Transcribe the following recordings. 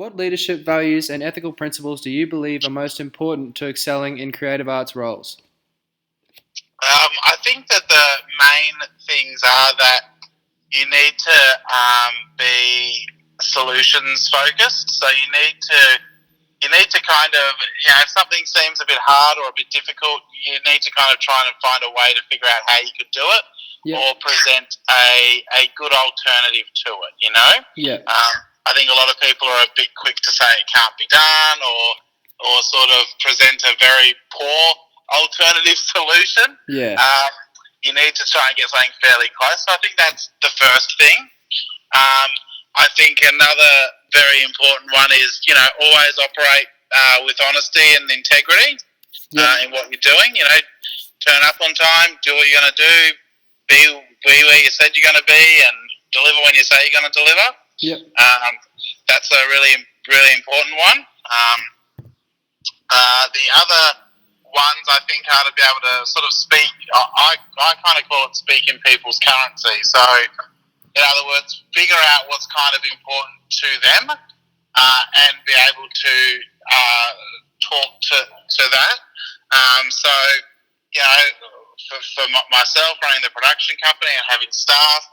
What leadership values and ethical principles do you believe are most important to excelling in creative arts roles? I think that the main things are that you need to be solutions focused. So you need to kind of, if something seems a bit hard or a bit difficult, you need to kind of try and find a way to figure out how you could do it, Yep. or present a good alternative to it. Yeah. I think a lot of people are a bit quick to say it can't be done, or sort of present a very poor alternative solution. Yeah. You need to try and get something fairly close. So I think that's the first thing. I think another very important one is, always operate with honesty and integrity in what you're doing. Turn up on time, do what you're going to do, be where you said you're going to be, and deliver when you say you're going to deliver. Yep. That's a really, really important one. The other ones I think are to be able to sort of speak. I kind of call it speak in people's currency. So, in other words, figure out what's kind of important to them, and be able to talk to that. So, for myself running the production company and having staff,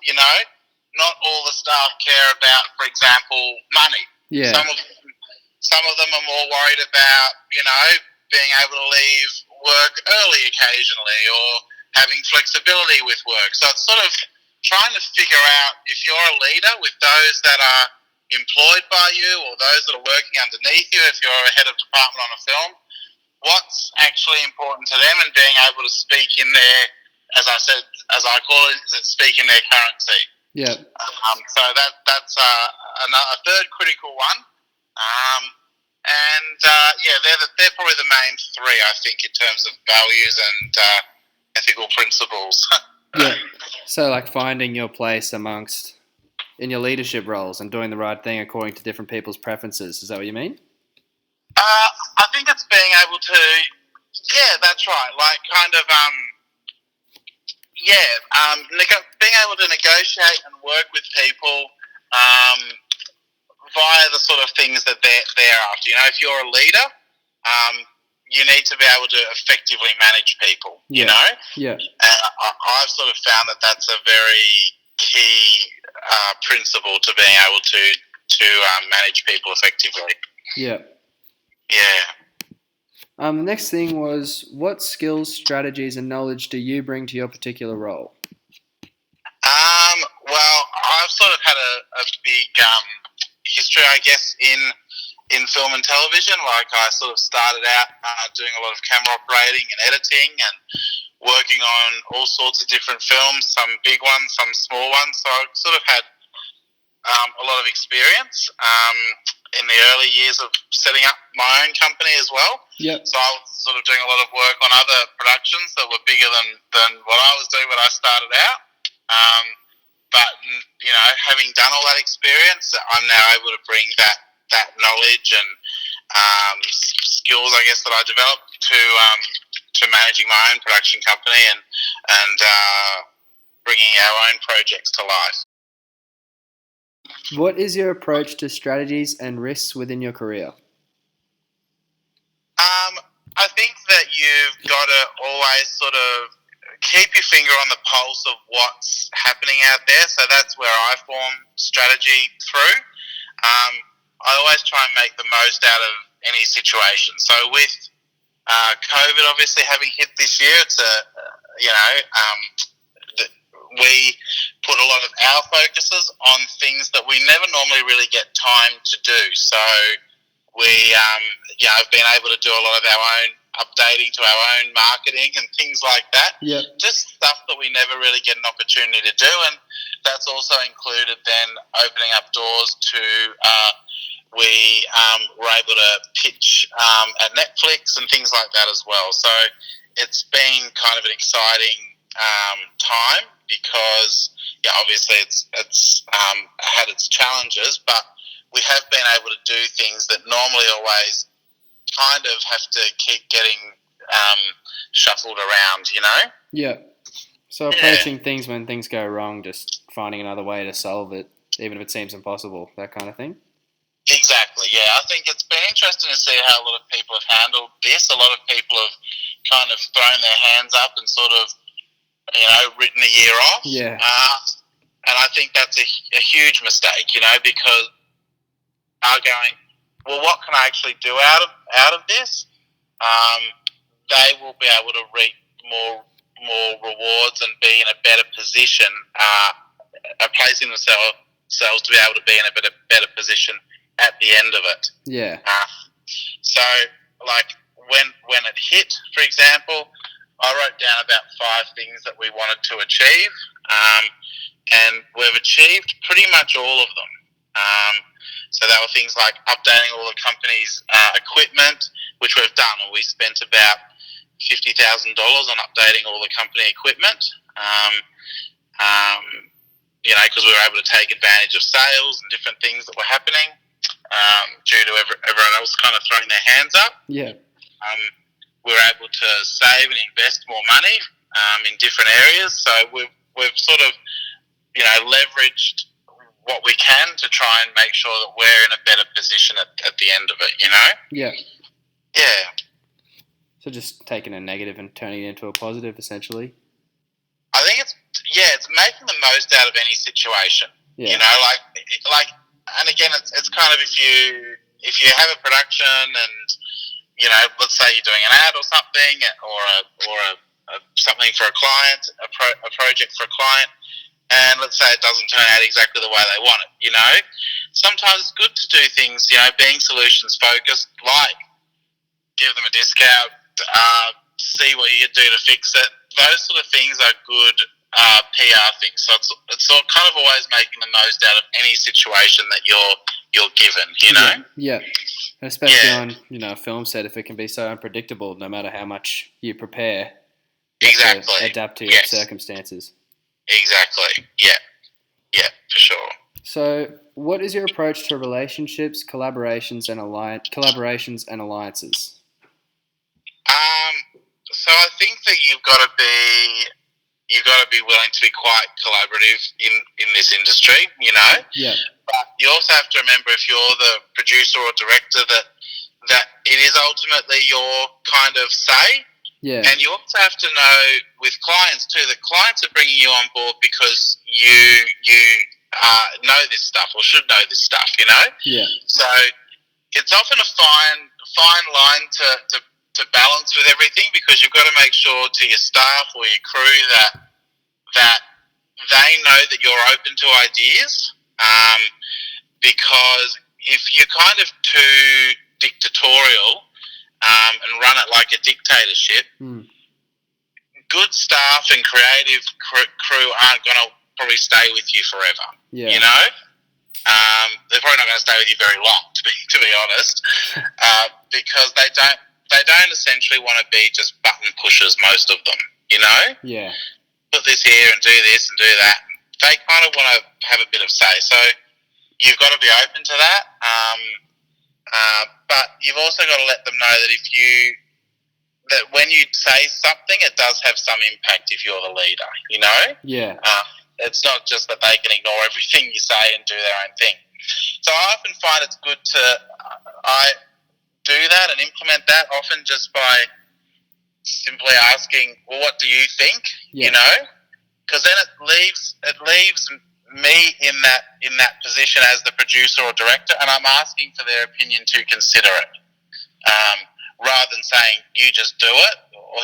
not all the staff care about, for example, money. Yeah. Some of them are more worried about, being able to leave work early occasionally, or having flexibility with work. So it's sort of trying to figure out, if you're a leader, with those that are employed by you or those that are working underneath you, if you're a head of department on a film, what's actually important to them, and being able to speak in their, as I call it, speak in their currency. Yeah. So that's a third critical one. They're probably the main three, I think, in terms of values and ethical principles. Yeah. So, like, finding your place in your leadership roles and doing the right thing according to different people's preferences. Is that what you mean? I think it's being able to, that's right. Like, kind of, being able to negotiate and work with people via the sort of things that they're after. If you're a leader, you need to be able to effectively manage people. Yeah. Yeah. I've sort of found that that's a very key principle to being able to manage people effectively. Yeah. Yeah. The next thing was, what skills, strategies, and knowledge do you bring to your particular role? Well, I've sort of had a big history, I guess, in film and television. Like, I sort of started out doing a lot of camera operating and editing, and working on all sorts of different films, some big ones, some small ones. So I've sort of had a lot of experience in the early years of setting up my own company as well. Yep. So I was sort of doing a lot of work on other productions that were bigger than what I was doing when I started out. But, having done all that experience, I'm now able to bring that knowledge and skills, I guess, that I developed to managing my own production company and bringing our own projects to life. What is your approach to strategies and risks within your career? I think that you've got to always sort of keep your finger on the pulse of what's happening out there. So that's where I form strategy through. I always try and make the most out of any situation. So with COVID obviously having hit this year, it's we put a lot of our focuses on things that we never normally really get time to do. So we, have been able to do a lot of our own updating to our own marketing and things like that. Yep. Just stuff that we never really get an opportunity to do. And that's also included then opening up doors to, we were able to pitch at Netflix and things like that as well. So it's been kind of an exciting time, because obviously it's had its challenges, but we have been able to do things that normally always kind of have to keep getting shuffled around, Yeah. So approaching things when things go wrong, just finding another way to solve it, even if it seems impossible, that kind of thing? Exactly, yeah. I think it's been interesting to see how a lot of people have handled this. A lot of people have kind of thrown their hands up and sort of, written a year off. Yeah. And I think that's a huge mistake, because are going, well, what can I actually do out of this? They will be able to reap more rewards and be in a better position, placing themselves to be able to be in a better position at the end of it. Yeah. So, like when it hit, for example, I wrote down about 5 things that we wanted to achieve, and we've achieved pretty much all of them. So there were things like updating all the company's equipment, which we've done, and we spent about $50,000 on updating all the company equipment. Because we were able to take advantage of sales and different things that were happening due to everyone else kind of throwing their hands up. Yeah. We were able to save and invest more money in different areas. So we've sort of, leveraged what we can to try and make sure that we're in a better position at the end of it, Yeah. Yeah. So just taking a negative and turning it into a positive, essentially. I think it's making the most out of any situation. Yeah. And again, it's kind of if you have a production and let's say you're doing an ad or something, or something for a client, a project for a client, and let's say it doesn't turn out exactly the way they want it. Sometimes it's good to do things, being solutions focused, like give them a discount, see what you can do to fix it. Those sort of things are good PR things. So it's kind of always making the most out of any situation that you're given. Yeah. Especially on a film set, if it can be so unpredictable, no matter how much you prepare, you have to adapt to your circumstances. Exactly. Yeah, for sure. So, what is your approach to relationships, collaborations, and alliances? So I think that you've got to be willing to be quite collaborative in this industry. Yeah. But you also have to remember, if you're the producer or director, that it is ultimately your kind of say. Yeah. And you also have to know with clients too, that clients are bringing you on board because you know this stuff or should know this stuff. Yeah. So it's often a fine line to balance with everything, because you've got to make sure to your staff or your crew that they know that you're open to ideas. Because if you're kind of too dictatorial and run it like a dictatorship, good staff and creative crew aren't going to probably stay with you forever. Yeah. They're probably not going to stay with you very long, to be honest, because they don't essentially want to be just button pushers, most of them. Yeah. Put this here and do this and do that. They kind of want to have a bit of say. So you've got to be open to that. But you've also got to let them know that when you say something, it does have some impact if you're the leader, Yeah. It's not just that they can ignore everything you say and do their own thing. So I often find it's good I do that and implement that often just by simply asking, well, what do you think? Yeah. Because then it leaves me in that position as the producer or director, and I'm asking for their opinion to consider it, rather than saying you just do it, or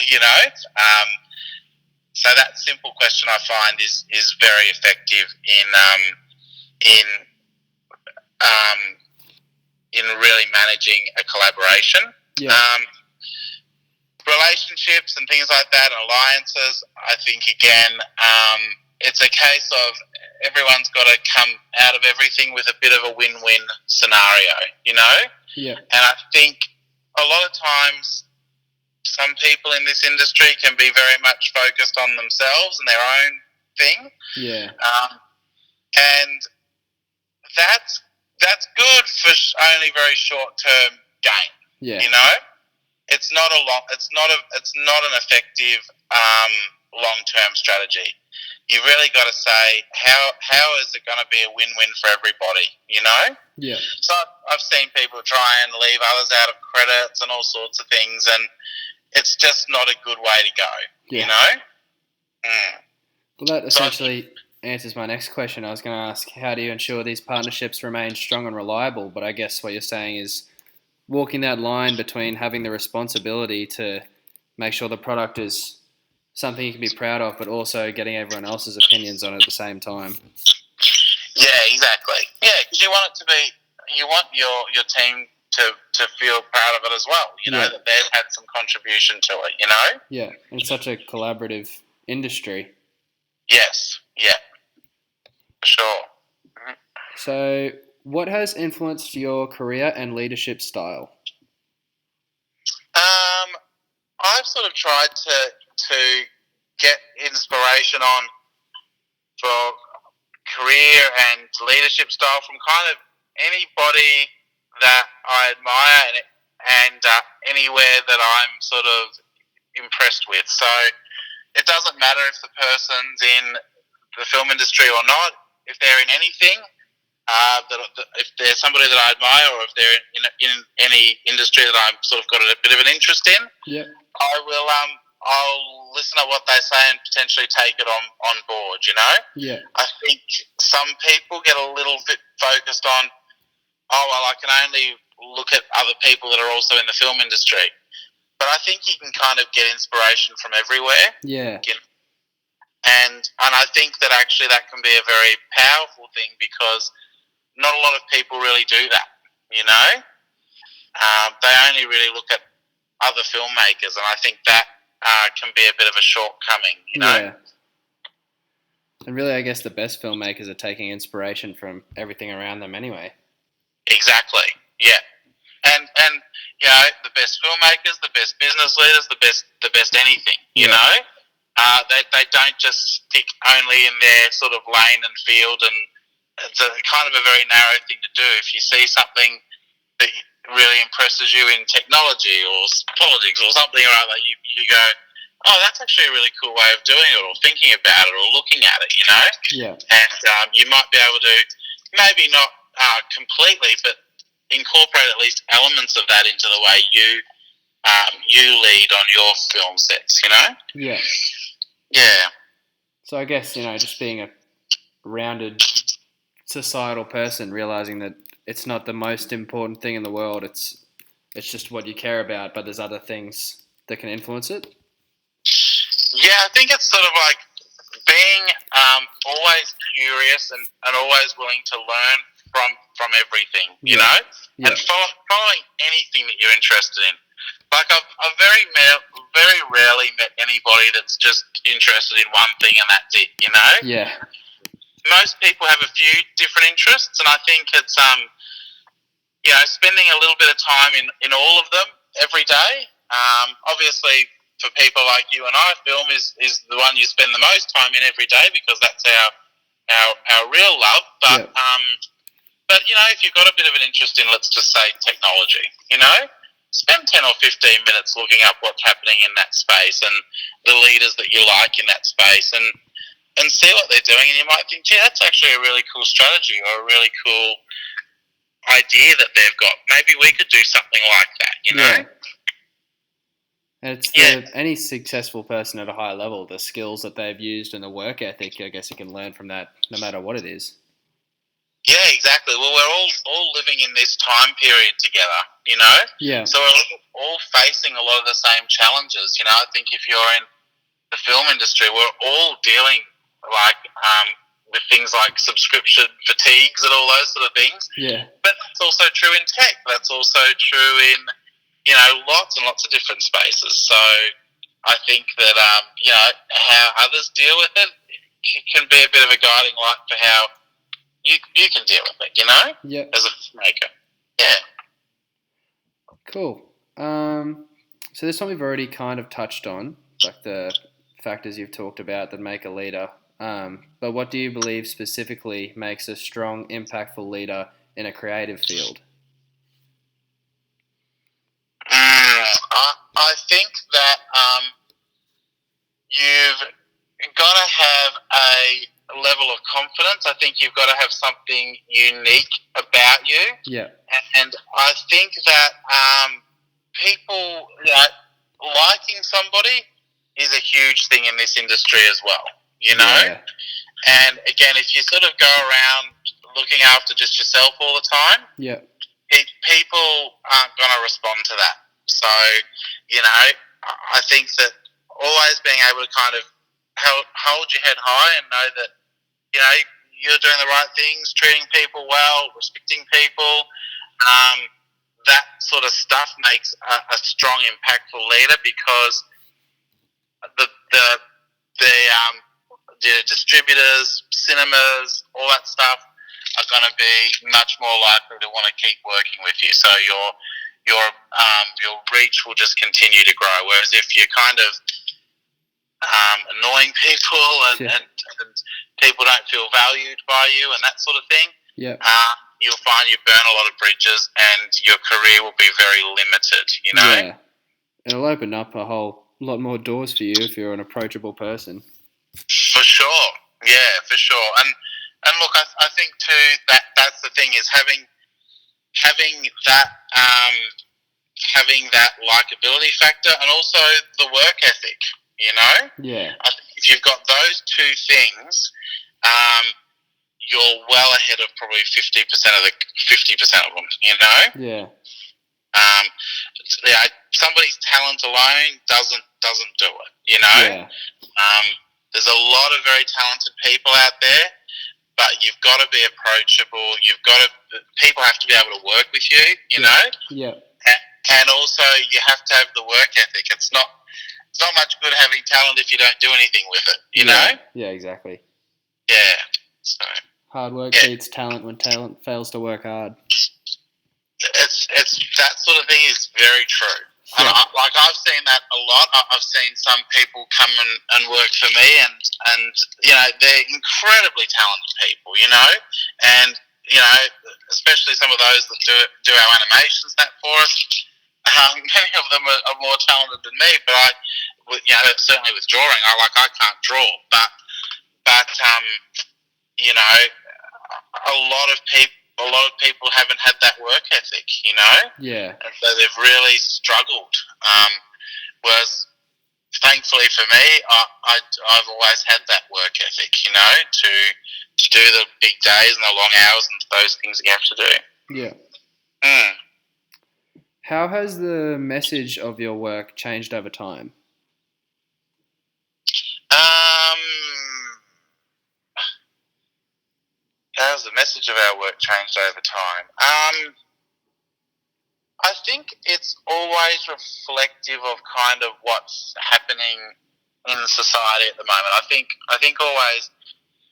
So that simple question, I find, is very effective in really managing a collaboration. Yeah. Relationships and things like that, and alliances, I think, again, it's a case of everyone's got to come out of everything with a bit of a win-win scenario, Yeah. And I think a lot of times some people in this industry can be very much focused on themselves and their own thing. Yeah. And that's good for only very short-term gain. Yeah. It's not an effective long-term strategy. You really got to say, how is it going to be a win-win for everybody? Yeah. So I've seen people try and leave others out of credits and all sorts of things, and it's just not a good way to go, you know? Mm. Well, that essentially answers my next question. I was going to ask, how do you ensure these partnerships remain strong and reliable? But I guess what you're saying is walking that line between having the responsibility to make sure the product is something you can be proud of, but also getting everyone else's opinions on it at the same time. Yeah, exactly. Yeah, because you want your team to feel proud of it as well. You know, that they've had some contribution to it, you know? Yeah, and it's such a collaborative industry. Yes, yeah, for sure. Mm-hmm. So, what has influenced your career and leadership style? I've sort of tried to get inspiration on for career and leadership style from kind of anybody that I admire and anywhere that I'm sort of impressed with. So it doesn't matter if the person's in the film industry or not, if they're in anything, if they're somebody that I admire or if they're in any industry that I've sort of got a bit of an interest in, I'll listen to what they say and potentially take it on board, you know? Yeah. I think some people get a little bit focused on, I can only look at other people that are also in the film industry. But I think you can kind of get inspiration from everywhere. Yeah. And I think that actually that can be a very powerful thing because not a lot of people really do that, you know? They only really look at other filmmakers, and I think that can be a bit of a shortcoming, you know? Yeah. And really, I guess the best filmmakers are taking inspiration from everything around them anyway. Exactly, yeah. And you know, the best filmmakers, the best business leaders, the best anything, you know? They don't just stick only in their sort of lane and field, and it's a kind of a very narrow thing to do. If you see something that really impresses you in technology or politics or something or other, you go, oh, that's actually a really cool way of doing it or thinking about it or looking at it, you know? Yeah. And you might be able to, maybe not completely, but incorporate at least elements of that into the way you lead on your film sets, you know? Yeah. Yeah. So I guess, you know, just being a rounded societal person, realizing that it's not the most important thing in the world. It's just what you care about, but there's other things that can influence it. Yeah, I think it's sort of like being always curious and always willing to learn from everything, you know, and following anything that you're interested in. Like I've very rarely met anybody that's just interested in one thing and that's it, you know. Yeah. Most people have a few different interests, and I think it's you know, spending a little bit of time in all of them every day. Obviously, for people like you and I, film is the one you spend the most time in every day because that's our real love. But you know, if you've got a bit of an interest in, let's just say, technology, you know, spend 10 or 15 minutes looking up what's happening in that space and the leaders that you like in that space and see what they're doing, and you might think, gee, that's actually a really cool strategy or a really cool idea that they've got. Maybe we could do something like that, you know? And it's any successful person at a high level, the skills that they've used and the work ethic, I guess you can learn from that no matter what it is. Yeah, exactly. Well, we're all living in this time period together, you know? Yeah. So we're all facing a lot of the same challenges, you know? I think if you're in the film industry, we're all dealing with things like subscription fatigues and all those sort of things. Yeah. But that's also true in tech. That's also true in, you know, lots and lots of different spaces. So I think that, you know, how others deal with it can be a bit of a guiding light for how you can deal with it, you know? Yeah. As a filmmaker. Yeah. Cool. So this one we've already kind of touched on, like the factors you've talked about that make a leader. But what do you believe specifically makes a strong, impactful leader in a creative field? I think that you've got to have level of confidence. I think you've got to have something unique about you. Yeah. And I think that people, liking somebody is a huge thing in this industry as well, you know? Yeah. And again, if you sort of go around looking after just yourself all the time, Yeah. people aren't going to respond to that. So, I think that always being able to kind of hold your head high and know that, you're doing the right things, treating people well, respecting people, that sort of stuff makes a strong, impactful leader, because the distributors, cinemas, all that stuff are going to be much more likely to want to keep working with you. So your reach will just continue to grow. Whereas if you're kind of annoying people and people don't feel valued by you and that sort of thing, you'll find you burn a lot of bridges and your career will be very limited, Yeah. It'll open up a whole lot more doors for you if you're an approachable person. For sure. Yeah, for sure. And look, I think too that's the thing, is having that having that likability factor and also the work ethic, Yeah. I think if you've got those two things, you're well ahead of probably 50% of them, Yeah. Somebody's talent alone doesn't do it, Yeah. There's a lot of very talented people out there, but you've got to be approachable. People have to be able to work with you, know. Yeah. And also you have to have the work ethic. It's not much good having talent if you don't do anything with it, you know. Yeah, exactly. Yeah. So hard work beats talent when talent fails to work hard. It's that sort of thing is very true. Yeah. And I've seen that a lot. I've seen some people come and work for me, and they're incredibly talented people, and especially some of those that do our animations for us. Many of them are more talented than me, but certainly with drawing, I can't draw, but a lot of people haven't had that work ethic, Yeah. and so they've really struggled. Whereas, thankfully for me, I've always had that work ethic, to do the big days and the long hours and those things that you have to do. Yeah. Mm. How has the message of your work changed over time? How's the message of our work changed over time? I think it's always reflective of kind of what's happening in society at the moment. I think always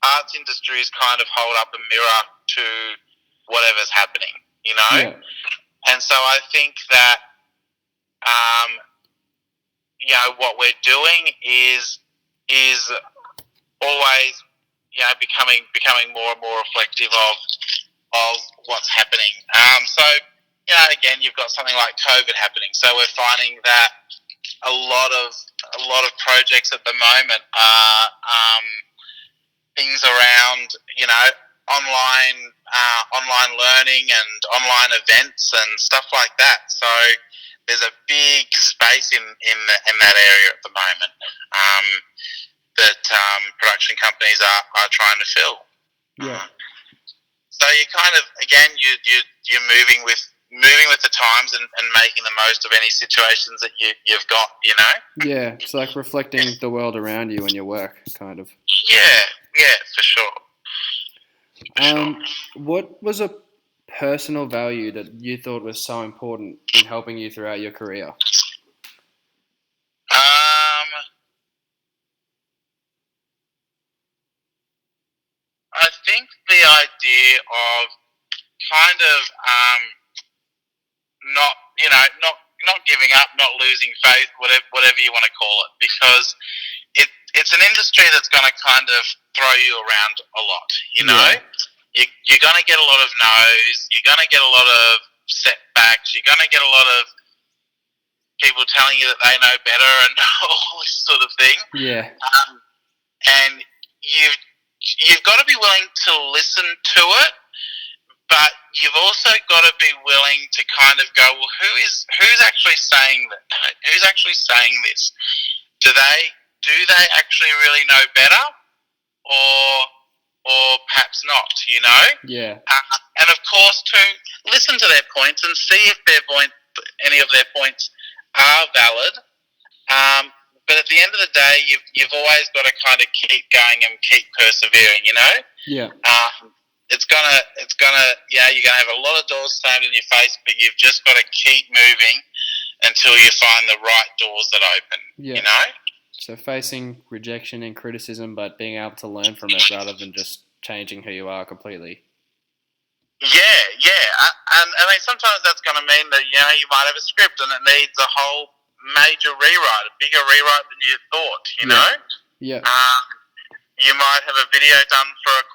arts industries kind of hold up a mirror to whatever's happening, Yeah. And so I think that what we're doing is always becoming more and more reflective of what's happening. So again, you've got something like COVID happening. So we're finding that a lot of projects at the moment are things around online learning and online events and stuff like that. So there's a big space in that area at the moment that production companies are trying to fill. Yeah. So you kind of, again, you're moving with the times and making the most of any situations that you've got, Yeah, it's like reflecting the world around you in your work, kind of. Yeah, for sure. What was a personal value that you thought was so important in helping you throughout your career? I think the idea of kind of not giving up, not losing faith, whatever you want to call it, because it's an industry that's going to kind of throw you around a lot. Yeah. You're going to get a lot of no's. You're going to get a lot of setbacks. You're going to get a lot of people telling you that they know better and all this sort of thing. Yeah. And you've got to be willing to listen to it, but you've also got to be willing to kind of go, well, who's actually saying that? Who's actually saying this? Do they actually really know better, or perhaps not? You know? Yeah. And of course, to listen to their points and see if any of their points are valid. But at the end of the day, you've always got to kind of keep going and keep persevering. You know? Yeah. It's gonna, you're gonna have a lot of doors slammed in your face, but you've just got to keep moving until you find the right doors that open. Yeah. You know? So facing rejection and criticism, but being able to learn from it rather than just changing who you are completely. Yeah. And I mean, sometimes that's going to mean that, you know, you might have a script and it needs a whole major rewrite, a bigger rewrite than you thought, you know? Yeah. You might have a video done for a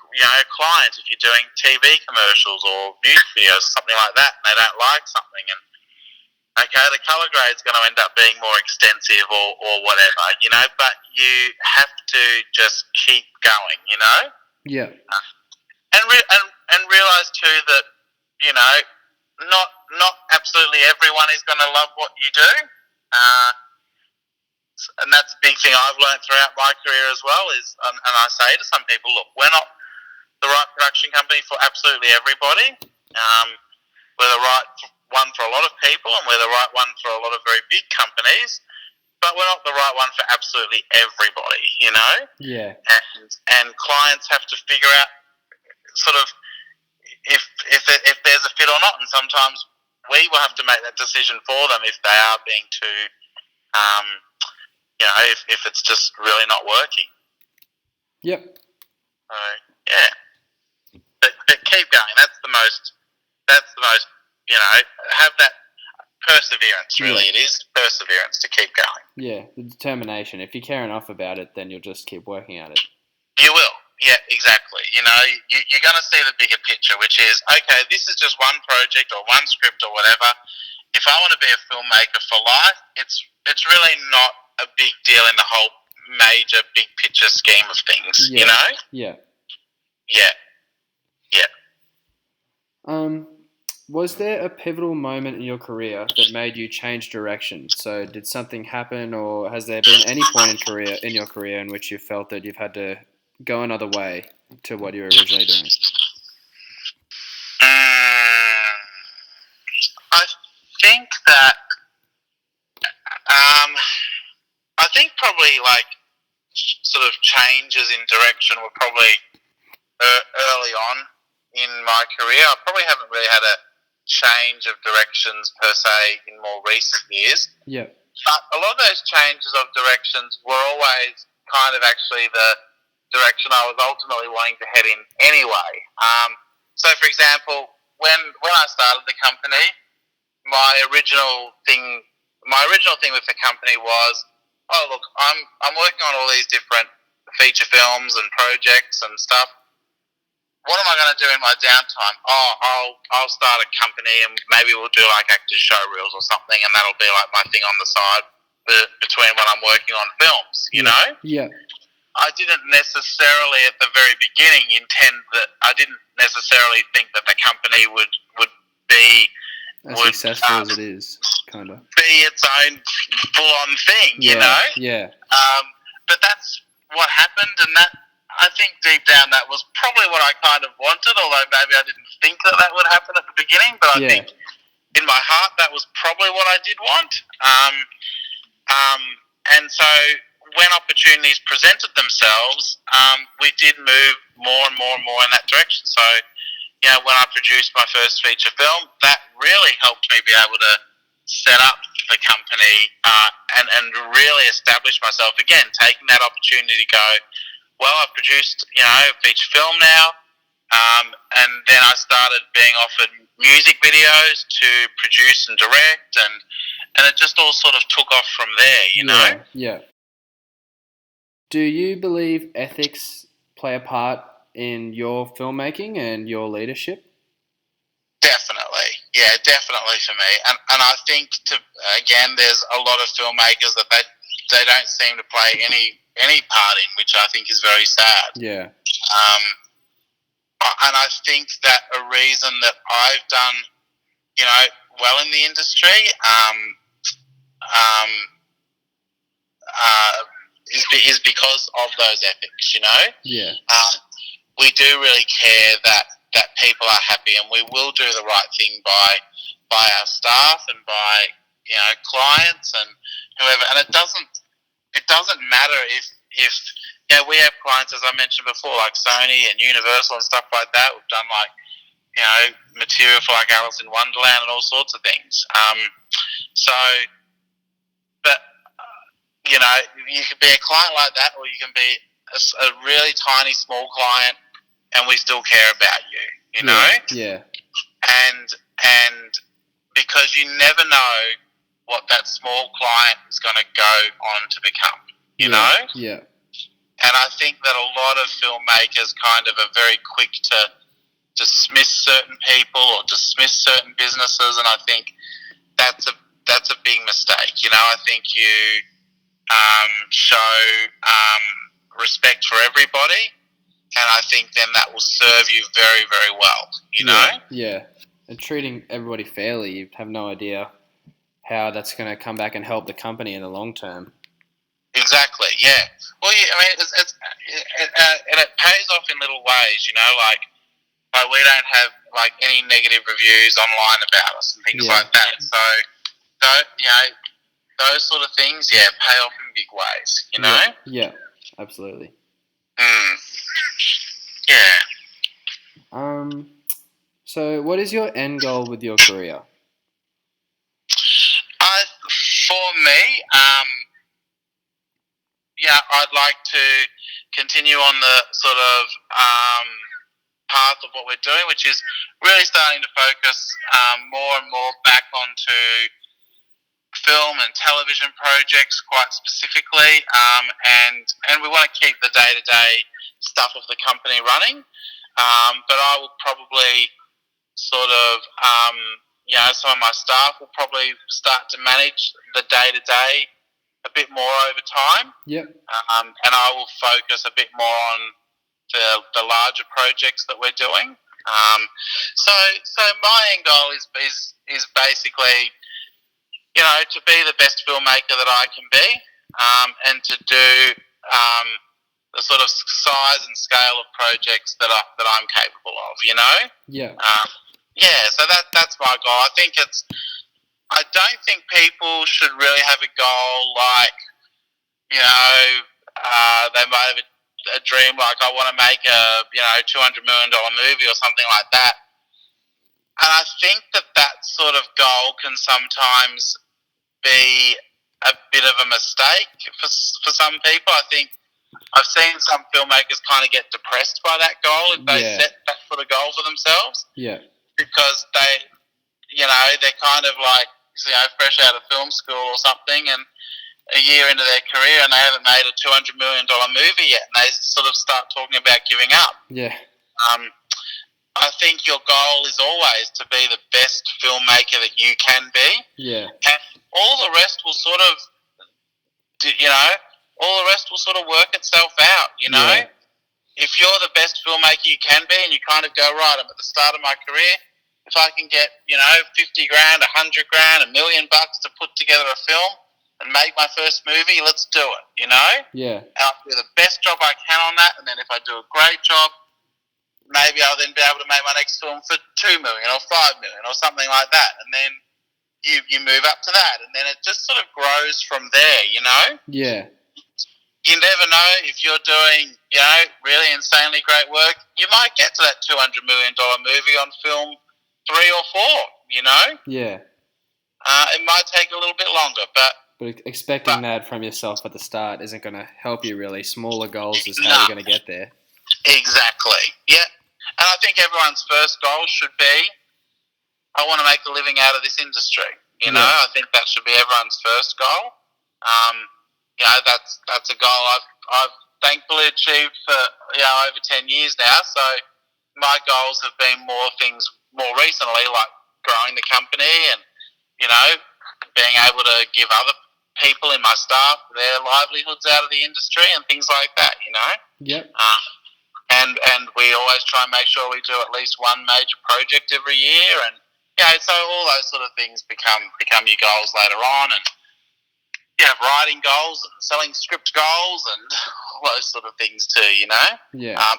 client if you're doing TV commercials or music videos or something like that, and they don't like something, and okay, the colour grade's going to end up being more extensive or whatever, you know, but you have to just keep going, you know? Yeah. And realise too that, you know, not absolutely everyone is going to love what you do. And that's a big thing I've learned throughout my career as well is, and I say to some people, look, we're not the right production company for absolutely everybody. We're the right one for a lot of people, and we're the right one for a lot of very big companies, but we're not the right one for absolutely everybody, you know? Yeah. And clients have to figure out sort of if there's a fit or not, and sometimes we will have to make that decision for them if they are being too, you know, if it's just really not working. Yep. So, yeah. But keep going. That's the most, you know, have that perseverance, really. Yeah. It is perseverance to keep going. Yeah, the determination. If you care enough about it, then you'll just keep working at it. You will. Yeah, exactly. You know, you're going to see the bigger picture, which is, okay, this is just one project or one script or whatever. If I want to be a filmmaker for life, it's really not a big deal in the whole major big picture scheme of things, you know? Yeah. Yeah. Was there a pivotal moment in your career that made you change direction? So did something happen, or has there been any point in your career in which you felt that you've had to go another way to what you were originally doing? I think that I think probably like sort of changes in direction were probably early on in my career. I probably haven't really had a change of directions per se in more recent years. Yeah. But a lot of those changes of directions were always kind of actually the direction I was ultimately wanting to head in anyway. So, for example, when I started the company, my original thing with the company was, oh look, I'm working on all these different feature films and projects and stuff. What am I going to do in my downtime? Oh, I'll start a company and maybe we'll do like actors show reels or something, and that'll be like my thing on the side between when I'm working on films. You know? Yeah. I didn't necessarily at the very beginning I didn't necessarily think that the company would be as successful as it is, kind of be its own full-on thing. Yeah. You know? Yeah. But that's what happened, and that. I think deep down that was probably what I kind of wanted, although maybe I didn't think that would happen at the beginning. But I think in my heart that was probably what I did want. And so when opportunities presented themselves, we did move more and more and more in that direction. So, you know, when I produced my first feature film, that really helped me be able to set up the company and really establish myself again, taking that opportunity to go, well, I've produced, you know, a feature film now, and then I started being offered music videos to produce and direct, and it just all sort of took off from there, you know? Yeah. Do you believe ethics play a part in your filmmaking and your leadership? Definitely. Yeah, definitely for me. And I think, again, there's a lot of filmmakers that they don't seem to play any part in, which I think is very sad. Yeah. And I think that a reason that I've done, well in the industry, is because of those ethics. Yeah. We do really care that people are happy, and we will do the right thing by our staff and by clients and whoever. And it doesn't matter if we have clients, as I mentioned before, like Sony and Universal and stuff like that. We've done material for like Alice in Wonderland and all sorts of things. But you can be a client like that, or you can be a really tiny small client, and we still care about you. You know. Yeah. And because you never know what that small client is going to go on to become. You know. Yeah. And I think that a lot of filmmakers kind of are very quick to dismiss certain people or dismiss certain businesses, and I think that's a big mistake. I think you show respect for everybody, and I think then that will serve you very, very well. You know? Yeah. And treating everybody fairly, you have no idea how that's going to come back and help the company in the long term. Exactly. Yeah. Well, and it pays off in little ways. Like we don't have like any negative reviews online about us and things like that. So those sort of things, pay off in big ways. You know. Yeah. Absolutely. Yeah. So, what is your end goal with your career? For me, I'd like to continue on the sort of path of what we're doing, which is really starting to focus more and more back onto film and television projects quite specifically, and we want to keep the day-to-day stuff of the company running, but I will probably sort of, some of my staff will probably start to manage the day-to-day a bit more over time. Yep. And I will focus a bit more on the larger projects that we're doing. So my end goal is basically, to be the best filmmaker that I can be, and to do the sort of size and scale of projects that I'm capable of. Yeah. So that's my goal. I don't think people should really have a goal like, they might have a dream like, I want to make a $200 million movie or something like that. And I think that sort of goal can sometimes be a bit of a mistake for some people. I think I've seen some filmmakers kind of get depressed by that goal if they set that sort of goal for themselves. Yeah. Because they're kind of like, fresh out of film school or something, and a year into their career, and they haven't made a $200 million movie yet, and they sort of start talking about giving up. Yeah. I think your goal is always to be the best filmmaker that you can be. Yeah. And all the rest will sort of, work itself out, Yeah. If you're the best filmmaker you can be, and you kind of go, right, I'm at the start of my career, if I can get, $50,000, $100,000, $1 million to put together a film and make my first movie, let's do it, Yeah. And I'll do the best job I can on that, and then if I do a great job, maybe I'll then be able to make my next film for $2 million or $5 million or something like that, and then you move up to that, and then it just sort of grows from there, Yeah. You never know if you're doing, really insanely great work. You might get to that $200 million movie on film 3 or 4, Yeah. It might take a little bit longer, but expecting that from yourself at the start isn't going to help you really. Smaller goals is how you're going to get there. Exactly. Yeah. And I think everyone's first goal should be, I want to make a living out of this industry. I think that should be everyone's first goal. That's a goal I've thankfully achieved for over 10 years now. So my goals have been more recently, like growing the company and being able to give other people in my staff their livelihoods out of the industry and things like that. Yep. and we always try and make sure we do at least one major project every year, and so all those sort of things become your goals later on, and you have writing goals and selling script goals and all those sort of things too, Yeah.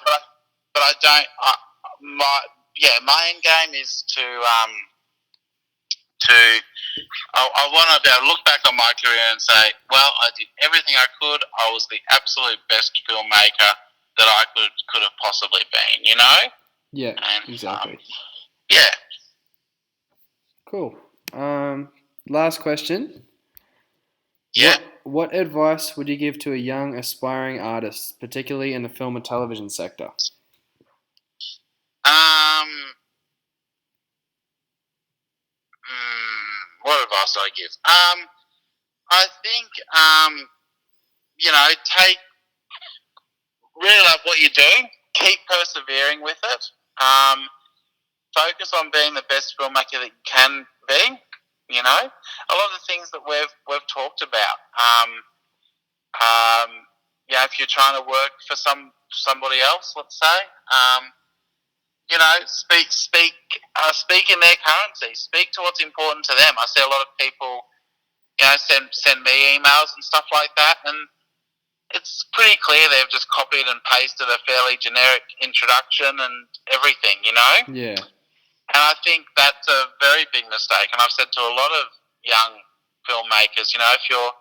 But I don't. My end game is to I want to be able to look back on my career and say, well, I did everything I could. I was the absolute best filmmaker that I could have possibly been, Yeah, And, exactly. Yeah. Cool. Last question. Yeah. What advice would you give to a young aspiring artist, particularly in the film and television sector? What advice do I give? I think take really love what you do. Keep persevering with it. Focus on being the best filmmaker that you can be. A lot of the things that we've talked about. If you're trying to work for somebody else, let's say, speak in their currency. Speak to what's important to them. I see a lot of people, send me emails and stuff like that, and it's pretty clear they've just copied and pasted a fairly generic introduction and everything, Yeah. And I think that's a very big mistake. And I've said to a lot of young filmmakers, if you're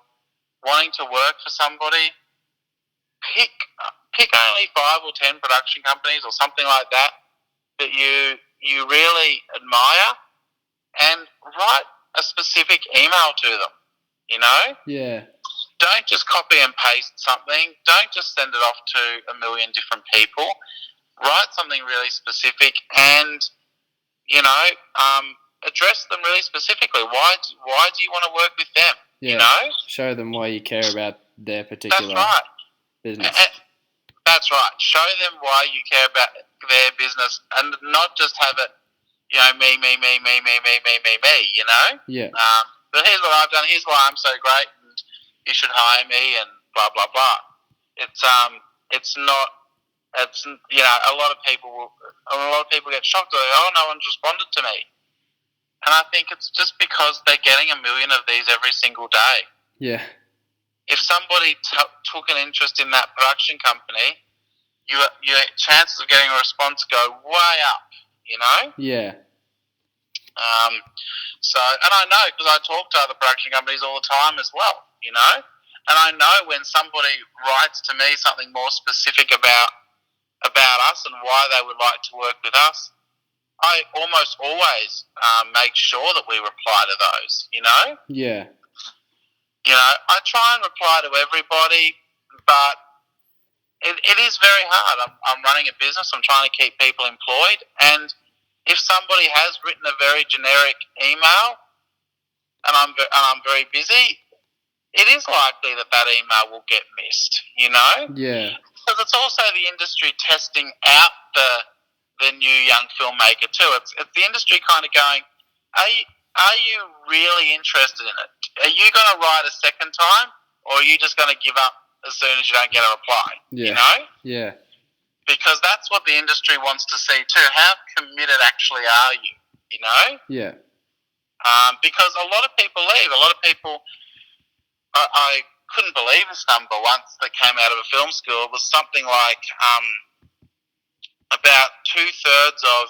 wanting to work for somebody, pick only 5 or 10 production companies or something like that you really admire, and write a specific email to them. Yeah. Don't just copy and paste something. Don't just send it off to a million different people. Write something really specific, and address them really specifically. Why do you want to work with them? Yeah. Show them why you care about their particular business. That's right. Show them why you care about their business, and not just have it, me, Yeah. But here's what I've done. Here's why I'm so great, and you should hire me, and blah blah blah. It's not. It's a lot of people get shocked. They're like, oh, no one's responded to me, and I think it's just because they're getting a million of these every single day. Yeah. If somebody took an interest in that production company, your chances of getting a response go way up. Yeah. And I know because I talk to other production companies all the time as well. And I know when somebody writes to me something more specific about us and why they would like to work with us, I almost always make sure that we reply to those. Yeah. I try and reply to everybody, but it is very hard. I'm running a business. I'm trying to keep people employed, and if somebody has written a very generic email, and I'm very busy, it is likely that email will get missed. Yeah. Because it's also the industry testing out the new young filmmaker too. It's the industry kind of going, are you really interested in it? Are you going to write a second time, or are you just going to give up as soon as you don't get a reply? Yeah. Yeah. Because that's what the industry wants to see too. How committed actually are you? Yeah. Because a lot of people leave. A lot of people. I couldn't believe this number once that came out of a film school. It was something like about 2/3 of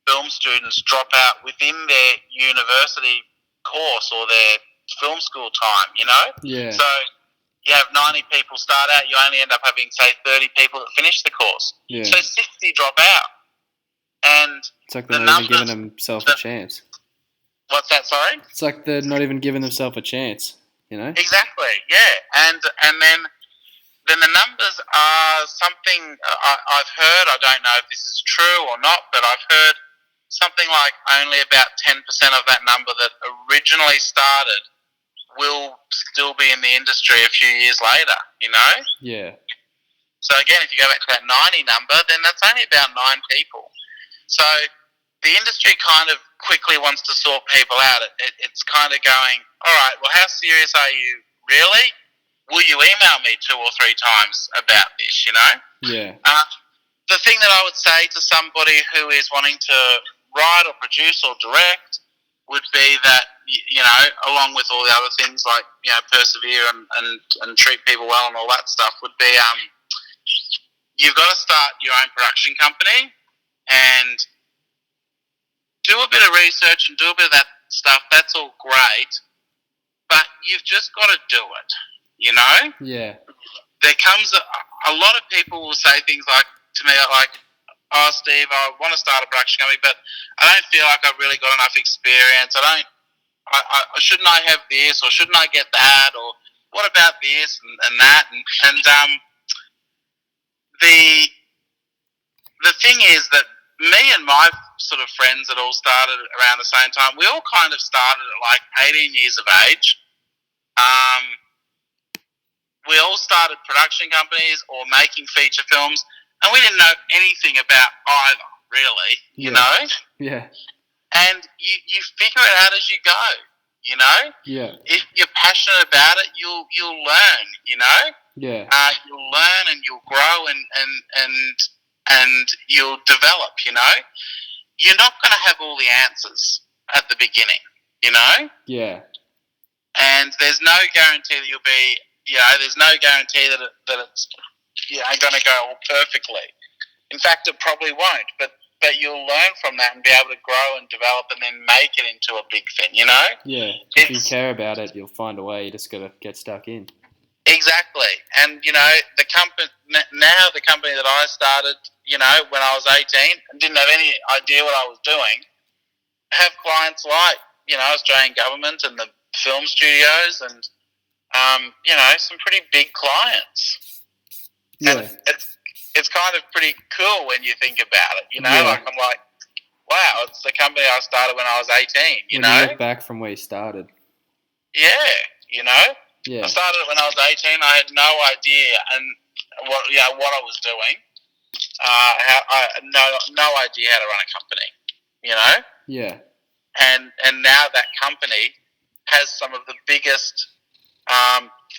film students drop out within their university course or their film school time. Yeah. So you have 90 people start out, you only end up having, say, 30 people that finish the course. Yeah. So 60 drop out. And it's like they're not even giving themselves a chance. What's that, sorry? It's like they're not even giving themselves a chance, Exactly, yeah. And then the numbers are something I've heard, I don't know if this is true or not, but I've heard something like only about 10% of that number that originally started will still be in the industry a few years later, Yeah. So again, if you go back to that 90 number, then that's only about 9 people. So the industry kind of quickly wants to sort people out. It's kind of going, all right, well, how serious are you really? Will you email me 2 or 3 times about this, Yeah. the thing that I would say to somebody who is wanting to write or produce or direct would be that, along with all the other things like, persevere and treat people well and all that stuff, would be you've got to start your own production company and do a bit of research and do a bit of that stuff. That's all great, but you've just got to do it, Yeah. There comes a lot of people will say things like to me, like, "Oh, Steve, I want to start a production company, but I don't feel like I've really got enough experience. Shouldn't I have this, or shouldn't I get that, or what about this and that?" And the thing is that me and my sort of friends that all started around the same time, we all kind of started at like 18 years of age. We all started production companies or making feature films, and we didn't know anything about either, really, you know? Yeah. And you figure it out as you go, Yeah. If you're passionate about it, you'll learn, Yeah. You'll learn and you'll grow and you'll develop, You're not going to have all the answers at the beginning, Yeah. And there's no guarantee that you'll be, there's no guarantee that it's going to go all perfectly. In fact, it probably won't, but you'll learn from that and be able to grow and develop and then make it into a big thing, Yeah. If you care about it, you'll find a way. You just got to get stuck in. Exactly. And, the company that I started, when I was 18 and didn't have any idea what I was doing, have clients like, Australian government and the film studios and, some pretty big clients. Yeah. And it's kind of pretty cool when you think about it, Yeah. Like I'm like, wow, it's the company I started when I was 18, When you look back from where you started. Yeah, Yeah. I started when I was 18. I had no idea what I was doing. I had no idea how to run a company, Yeah. And now that company has some of the biggest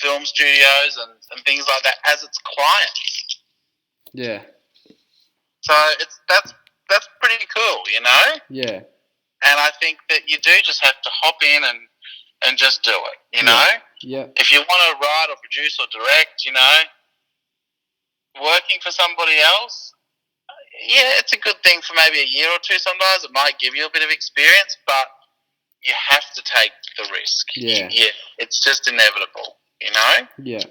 film studios and things like that as its clients. Yeah. So that's pretty cool, Yeah. And I think that you do just have to hop in and just do it, Yeah. If you want to write or produce or direct, working for somebody else, yeah, it's a good thing for maybe a year or two sometimes. It might give you a bit of experience, but you have to take the risk. Yeah. It's just inevitable, Yeah. Yeah.